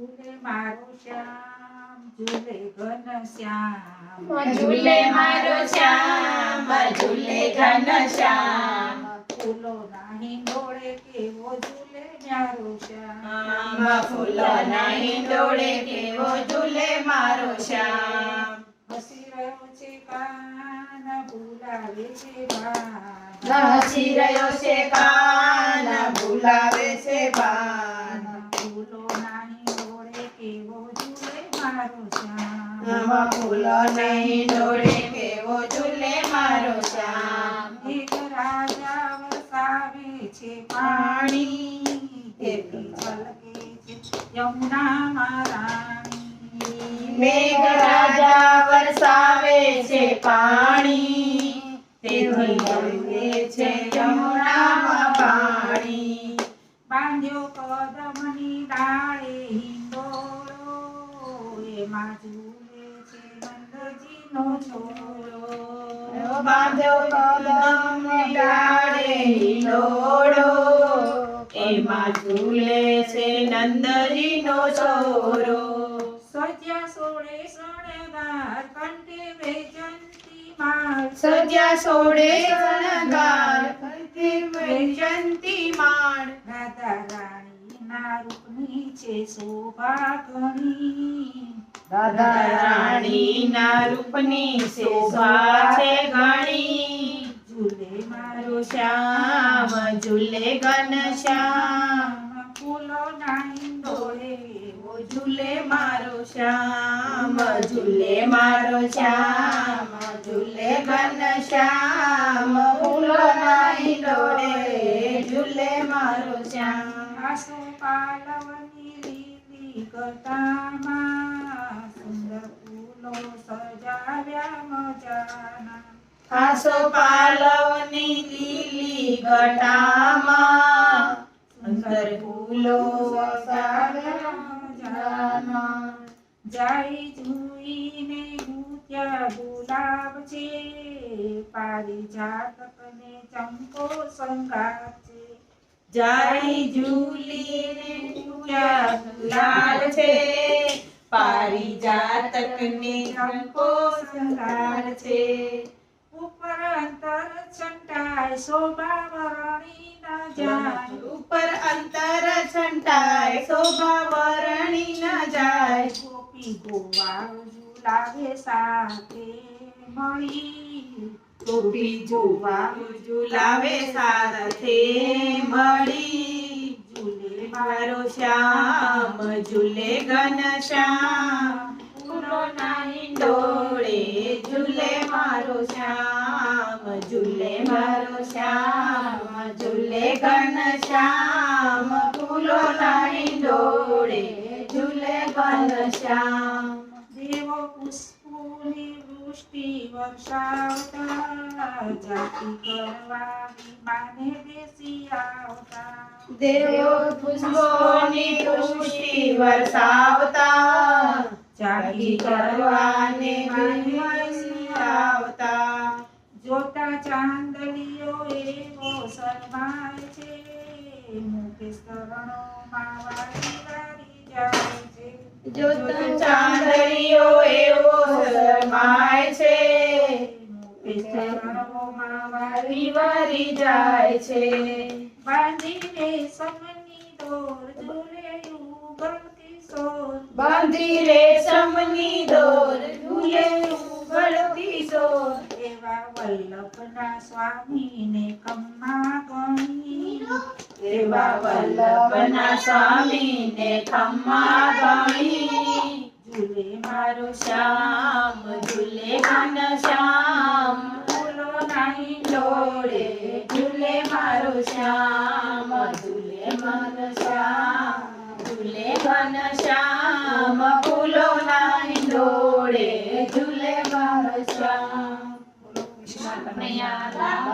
ઝૂલે મારો શ્યામ ઝૂલે ઘનશ્યામ ઝૂલે મારો શ્યામ ઝૂલે ઘનશ્યામ ફૂલોના હિંડોળે કેવો ઝૂલે મારો શ્યામ ફૂલોના હિંડોળે કેવો ઝૂલે મારો શ્યામ હસી રહ્યો છે કાન ભૂલાવે છે બાન હસી રહ્યો છે કાન ભૂલાવે છે બાન ફૂલોના હિંડોળે કેવો ઝૂલે મારો શ્યામ ફૂલોના હિંડોળે કેવો ઝૂલે મારો શ્યામ એક રાજા વરસાવે છે પાણી તેથી છલકે છે યમુનામાં રાણી મેઘરાજા વરસાવે છે પાણી તેથી વહે છે યમુનામાં પાણી બાંધ્યો કદમની ડાળે હિંડોળો એમાં ઝૂલે છે નંદજીનો છોડો બાંધ્યો કદમની ડાળે હિંડોળો એમાં ઝૂલે છે નંદજીનો છોરો સજ્યા સોળે શણગાર કંઠે વૈજયંતી માળ સજ્યા સોળે શણગાર કંઠે વૈજયંતી માળ રાધા રાણીના રૂપની છે શોભા ઘણી રાધા રાણીના રૂપની શોભા છે ઘણી ઝૂલે મારો શ્યામ ઝૂલે ઘનશ્યામ ફૂલોના હિંડોળે ઝૂલે મારો શ્યામ ઝૂલે મારો શ્યામ ઝૂલે ઘનશ્યામ ફૂલોના હિંડોળે ઝૂલે મારો શ્યામ આસો પાલવની લીલી ગટામાં સુંદર ફૂલો સજાવ્યા મજાના આસો પાલવની લીલી ઘટામાં સુંદર ફૂલો વસાવ્યા મજાના જાય જુઈને ગુત્યા ગુલાબ છે પારિજાતકને ચંપો શૃંગાર છે જાય ઝૂલીને પૂજા ગુલાબ છે પારિજાતકને ચંપો શૃંગાર છે ઉપર અંતર છંટાય શોભા વરણી ન જાય ઉપર અંતર છંટાય શોભા વરણી ન જાય ગોપી ગોવાળ ઝુલાવે સાથે મળી ગોપી જોવા ઝુલાવે સાથે મળી ઝૂલે મારો શ્યામ ઝૂલે ઘનશ્યામ ફૂલોના હિંડોળે ઝૂલે મારો શ્યામ ઝૂલે મારો શ્યામ ઝૂલે ઘનશ્યામ ફૂલોના હિંડોળે ઝૂલે ઘનશ્યામ દેવો પુષ્પોની વૃષ્ટિ વર્ષાવતા જાતિ કરવા વિમાને બેસી આવતા દેવો પુષ્પોની વૃષ્ટિ વરસાવતા જાગી કરવાને બેસી આવતા જોતા ચાંદલિયો એવો શરમાય છે મુકેશ તરણોમાં વારી વારી જાય છે જોતા ચાંદલિયો એવો શરમાય છે મુકેશ તરણોમાં વારી વારી જાય છે બાંધીને સમની દોર ઝૂલે ઉગલતી સોર બાંધી રેશમની દોર ઝૂલે ઉગળતી સોર એવા વલ્લભના સ્વામીને કમ્મા ગણી એવા વલ્લભના સ્વામીને ખમ્મા ગણી ઝૂલે મારો શ્યામ ઝૂલે ઘનશ્યામ ફૂલોના હિંડોળે ઝૂલે મારો શ્યામ ઝૂલે મારો શ્યામ ઝૂલે ઘનશ્યામ ફૂલોના હિંડોળે ઝૂલે મારો શ્યામ કૃષ્ણ કનૈયા લાલ